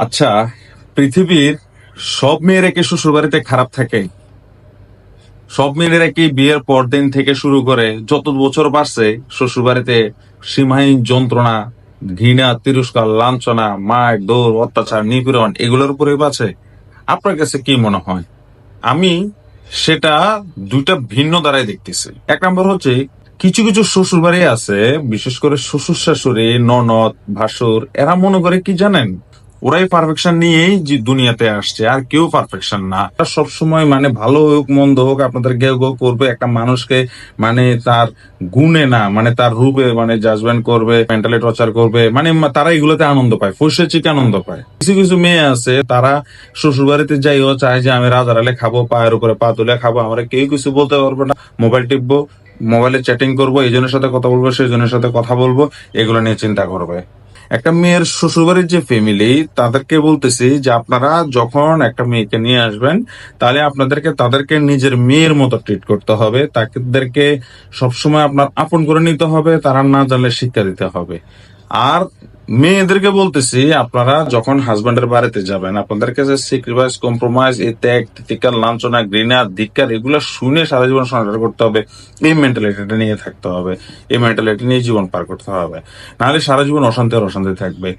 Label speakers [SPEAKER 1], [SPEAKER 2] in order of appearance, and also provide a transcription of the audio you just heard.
[SPEAKER 1] আচ্ছা, পৃথিবীর সব মেয়েরা কি শ্বশুর বাড়িতে খারাপ থাকে? সব মেয়েরা কি বিয়ের পর দিন থেকে শুরু করে যত বছর বাড়ছে শ্বশুর বাড়িতে সীমাহীন যন্ত্রণা, ঘৃণা, তিরস্কার, লাঞ্ছনা, মার, দৌড়, অত্যাচার, নিপীড়ন এগুলোর উপরে বাঁচে? আপনার কাছে কি মনে হয়? আমি সেটা দুইটা ভিন্ন ধারায় দেখতেছি। এক নম্বর হচ্ছে, কিছু কিছু শ্বশুর বাড়ি আছে, বিশেষ করে শ্বশুর শাশুড়ি, ননদ, ভাসুর, এরা মনে করে কি জানেন, ওরাই পারফেকশন নিয়েই যে দুনিয়াতে আসছে, আর কেউ পারফেকশন না। সব সময় মানে ভালো হোক মন্দ হোক আপনাদের কেউ কেউ করবে একটা মানুষকে, মানে তার গুণে না, মানে তার রূপে মানে জাজমেন্ট করবে, মেন্টালি টর্চার করবে, মানে তারা এগুলোতে আনন্দ পায়, ফুসে চিকে আনন্দ পায়। কিছু কিছু মেয়ে আছে তারা শ্বশুর বাড়িতে যাইও চায় যে আমি রাজার আলে খাবো, পায়ের উপরে পা তুলে খাবো, আমরা কেউ কিছু বলতে পারবো না, মোবাইল টিপবো, মোবাইলে চ্যাটিং করবো, এই জনের সাথে কথা বলবো, সেই জনের সাথে কথা বলবো, এগুলো নিয়ে চিন্তা করবে। একটা মেয়ের শ্বশুরবাড়ির যে ফ্যামিলি, তাদেরকে বলতেছি যে আপনারা যখন একটা মেয়েকে নিয়ে আসবেন, তাহলে আপনাদেরকে তাদেরকে নিজের মেয়ের মতো ট্রিট করতে হবে, তাদেরকে সবসময় আপনার আপন করে নিতে হবে, তারা না জানলে শিক্ষা দিতে হবে। আর মেয়েদেরকে বলতেছি, আপনারা যখন হাজবেন্ডের বাড়িতে যাবেন, আপনাদেরকে যে স্যাক্রিফাইস, কম্প্রোমাইজ, এই ত্যাগ, তিতিকার, লাঞ্ছনা, ঘৃণা, ধিক্কার এগুলো শুনে সারা জীবন সংসার করতে হবে, এই মেন্টালিটিটা নিয়ে থাকতে হবে, এই মেন্টালিটি নিয়ে জীবন পার করতে হবে, নাহলে সারা জীবন অশান্তি আর অশান্তি থাকবে।